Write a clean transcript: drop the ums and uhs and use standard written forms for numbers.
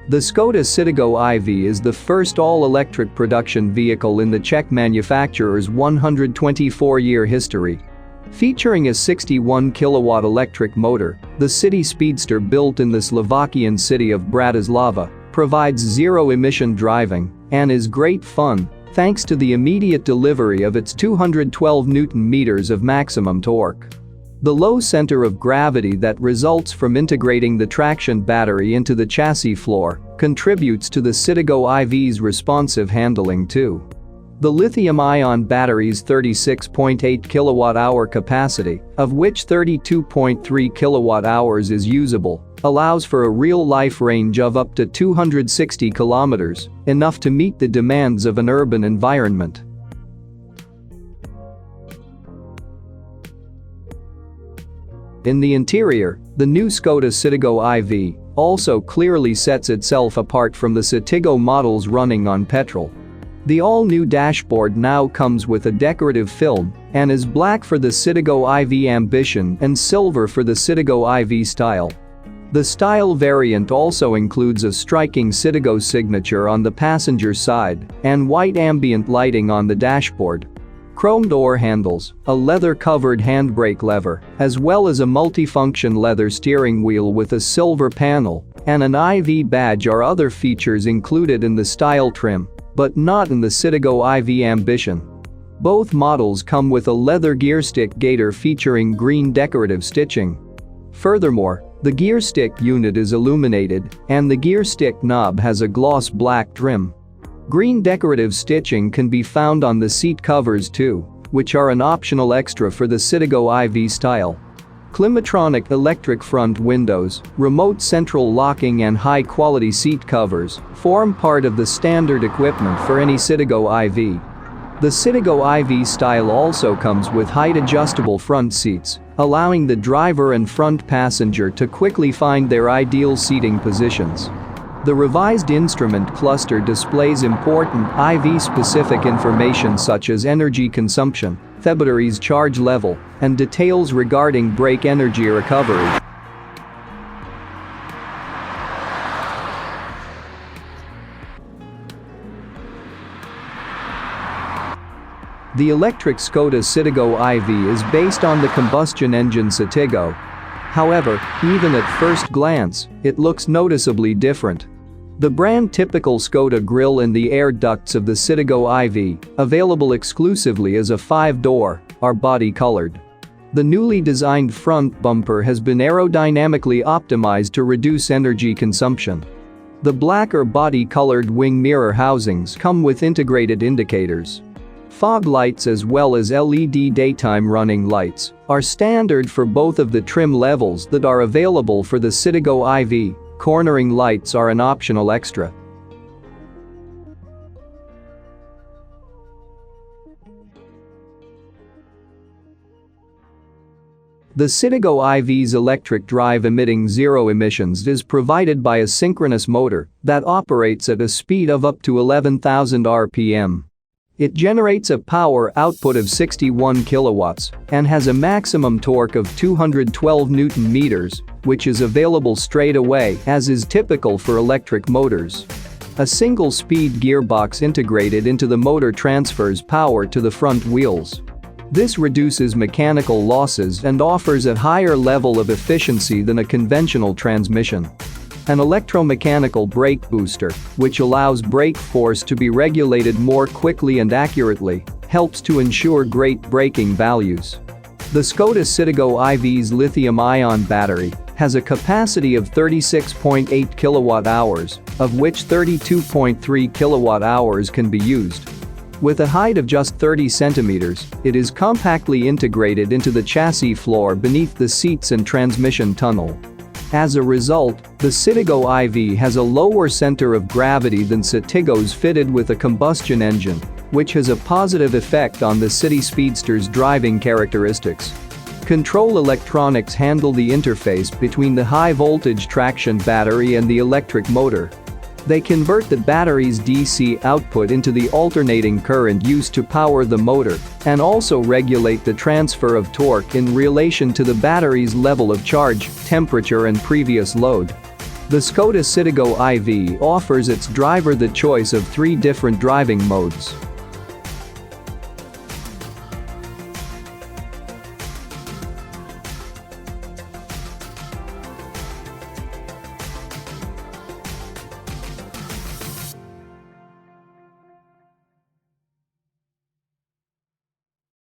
The Skoda Citigo-e is the first all-electric production vehicle in the Czech manufacturer's 124-year history. Featuring a 61-kilowatt electric motor, the city speedster built in the Slovakian city of Bratislava provides zero-emission driving and is great fun thanks to the immediate delivery of its 212 Nm of maximum torque. The low center of gravity that results from integrating the traction battery into the chassis floor contributes to the Citigo-e's responsive handling too. The lithium-ion battery's 36.8 kWh capacity, of which 32.3 kWh is usable, allows for a real-life range of up to 260 kilometers, enough to meet the demands of an urban environment. In the interior, the new Skoda Citigo-e also clearly sets itself apart from the Citigo models running on petrol. The all-new dashboard now comes with a decorative film and is black for the Citigo-e Ambition and silver for the Citigo-e Style. The Style variant also includes a striking Citigo signature on the passenger side and white ambient lighting on the dashboard. Chrome door handles, a leather-covered handbrake lever, as well as a multifunction leather steering wheel with a silver panel and an IV badge are other features included in the Style trim, but not in the Citigo-e Ambition. Both models come with a leather gearstick gaiter featuring green decorative stitching. Furthermore, the gearstick unit is illuminated and the gearstick knob has a gloss black trim. Green decorative stitching can be found on the seat covers too, which are an optional extra for the Citigo-e Style. Climatronic electric front windows, remote central locking and high-quality seat covers form part of the standard equipment for any Citigo-e. The Citigo-e Style also comes with height-adjustable front seats, allowing the driver and front passenger to quickly find their ideal seating positions. The revised instrument cluster displays important IV-specific information such as energy consumption, the battery's charge level, and details regarding brake energy recovery. The electric Skoda Citigo-e is based on the combustion engine Citigo. However, even at first glance, it looks noticeably different. The brand-typical Skoda grille and the air ducts of the Citigo-e, available exclusively as a 5-door, are body-colored. The newly designed front bumper has been aerodynamically optimized to reduce energy consumption. The blacker body-colored wing mirror housings come with integrated indicators. Fog lights as well as LED daytime running lights are standard for both of the trim levels that are available for the Citigo-e. Cornering lights are an optional extra. The Citigo-e's electric drive emitting zero emissions is provided by a synchronous motor that operates at a speed of up to 11,000 rpm. It generates a power output of 61 kilowatts and has a maximum torque of 212 Nm, which is available straight away as is typical for electric motors. A single-speed gearbox integrated into the motor transfers power to the front wheels. This reduces mechanical losses and offers a higher level of efficiency than a conventional transmission. An electromechanical brake booster, which allows brake force to be regulated more quickly and accurately, helps to ensure great braking values. The Skoda Citigo-e's lithium-ion battery has a capacity of 36.8 kWh, of which 32.3 kWh can be used. With a height of just 30 centimeters, it is compactly integrated into the chassis floor beneath the seats and transmission tunnel. As a result, the Citigo-e has a lower center of gravity than Citigo's fitted with a combustion engine, which has a positive effect on the city speedster's driving characteristics. Control electronics handle the interface between the high-voltage traction battery and the electric motor. They convert the battery's DC output into the alternating current used to power the motor and also regulate the transfer of torque in relation to the battery's level of charge, temperature and previous load. The Skoda Citigo EV offers its driver the choice of 3 different driving modes.